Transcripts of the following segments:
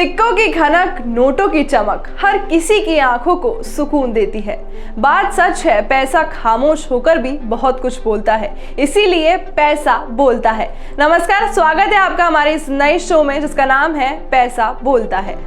सिक्कों की खनक, नोटों की चमक हर किसी की आंखों को सुकून देती है। बात सच है, पैसा खामोश होकर भी बहुत कुछ बोलता है, इसीलिए पैसा बोलता है। नमस्कार, स्वागत है आपका हमारे इस नए शो में जिसका नाम है पैसा बोलता है।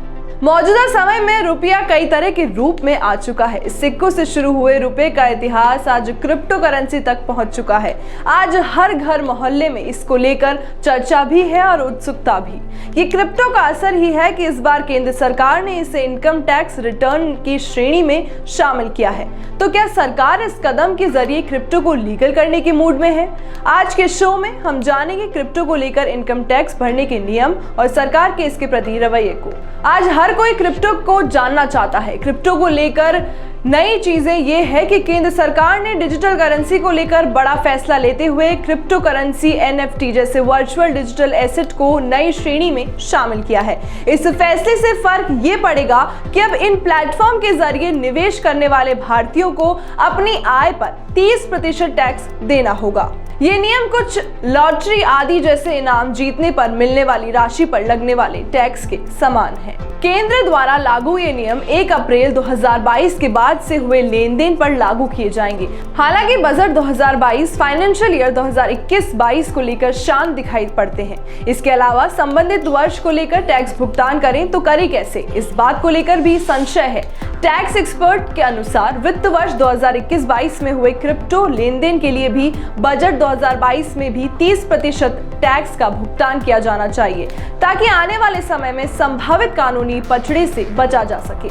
मौजूदा समय में रुपया कई तरह के रूप में आ चुका है। सिक्कों से शुरू हुए रुपए का इतिहास आज क्रिप्टो करेंसी तक पहुंच चुका है। आज हर घर मोहल्ले में इसको लेकर चर्चा भी है और उत्सुकता भी। ये क्रिप्टो का असर ही है कि इस बार केंद्र सरकार ने इसे इनकम टैक्स रिटर्न की श्रेणी में शामिल किया है। तो क्या सरकार इस कदम के जरिए क्रिप्टो को लीगल करने के मूड में है? आज के शो में हम जानेंगे क्रिप्टो को लेकर इनकम टैक्स भरने के नियम और सरकार के इसके प्रति रवैये को। आज हर कोई क्रिप्टो को जानना चाहता है। क्रिप्टो को लेकर नई चीजें ये है कि केंद्र सरकार ने डिजिटल करेंसी को लेकर बड़ा फैसला लेते हुए क्रिप्टो करेंसी NFT जैसे वर्चुअल डिजिटल एसेट को नई श्रेणी में शामिल किया है। इस फैसले से फर्क ये पड़ेगा कि अब इन प्लेटफॉर्म के जरिए निवेश करने वाले भारतीयों को अपनी आय पर 30% टैक्स देना होगा। ये नियम कुछ लॉटरी आदि जैसे इनाम जीतने पर मिलने वाली राशि पर लगने वाले टैक्स के समान है। केंद्र द्वारा लागू ये नियम 1 अप्रैल 2022 के बाद से हुए लेन देन पर लागू किए जाएंगे। हालांकि बजट 2022 फाइनेंशियल ईयर 2021-22 को लेकर शांत दिखाई पड़ते हैं। इसके अलावा संबंधित वर्ष को लेकर टैक्स भुगतान करें तो करें कैसे, इस बात को लेकर भी संशय है। टैक्स एक्सपर्ट के अनुसार वित्त वर्ष 2021-22 में हुए क्रिप्टो लेन देन के लिए भी बजट 2022 में भी 30% टैक्स का भुगतान किया जाना चाहिए, ताकि आने वाले समय में संभावित कानूनी पचड़े से बचा जा सके।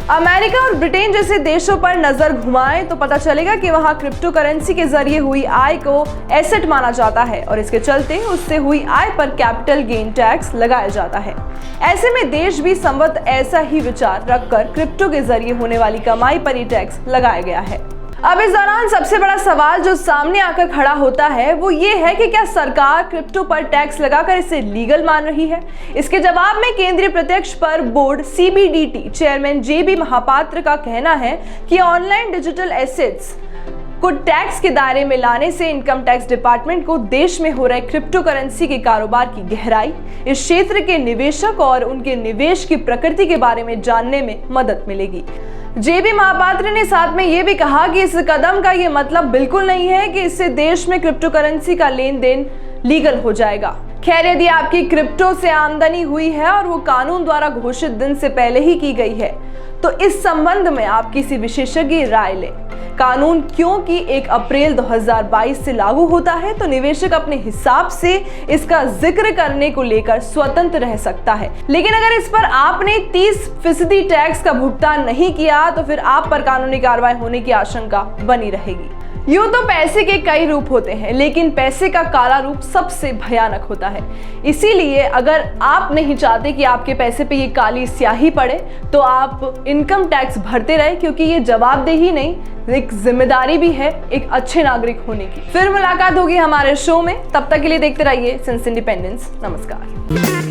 अमेरिका और ब्रिटेन जैसे देशों पर नजर घुमाएं तो पता चलेगा कि वहां क्रिप्टो करेंसी के जरिए हुई आय को एसेट माना जाता है और इसके चलते उससे हुई आय पर कैपिटल गेन टैक्स लगाया जाता है। ऐसे में देश भी संवत ऐसा ही विचार रखकर क्रिप्टो के जरिए होने वाली कमाई पर ही टैक्स लगाया गया है। अब इस दौरान सबसे बड़ा सवाल जो सामने आकर खड़ा होता है वो ये है कि क्या सरकार क्रिप्टो पर टैक्स लगाकर इसे लीगल मान रही है? इसके जवाब में केंद्रीय प्रत्यक्ष कर board CBDT chairman JB Mahapatra का कहना है कि ऑनलाइन डिजिटल एसेट्स को टैक्स के दायरे में लाने से इनकम टैक्स डिपार्टमेंट को देश में हो रहे क्रिप्टो करेंसी के कारोबार की गहराई, इस क्षेत्र के निवेशक और उनके निवेश की प्रकृति के बारे में जानने में मदद मिलेगी। JB महापात्र ने साथ में ये भी कहा कि इस कदम का ये मतलब बिल्कुल नहीं है कि इससे देश में क्रिप्टो करेंसी का लेन देन लीगल हो जाएगा। खैर, यदि आपकी क्रिप्टो से आमदनी हुई है और वो कानून द्वारा घोषित दिन से पहले ही की गई है तो इस संबंध में आप किसी विशेषज्ञ राय लें। कानून क्योंकि 1 अप्रैल 2022 से लागू होता है तो निवेशक अपने हिसाब से इसका जिक्र करने को लेकर स्वतंत्र रह सकता है, लेकिन अगर इस पर आपने 30% टैक्स का भुगतान नहीं किया तो फिर आप पर कानूनी कार्रवाई होने की आशंका बनी रहेगी। यूं तो पैसे के कई रूप होते हैं, लेकिन पैसे का काला रूप सबसे भयानक होता है। इसीलिए अगर आप नहीं चाहते कि आपके पैसे पे ये काली स्याही पड़े तो आप इनकम टैक्स भरते रहे, क्योंकि ये जवाबदेही नहीं, एक जिम्मेदारी भी है एक अच्छे नागरिक होने की। फिर मुलाकात होगी हमारे शो में, तब तक के लिए देखते रहिए सेंस इंडिपेंडेंस। नमस्कार।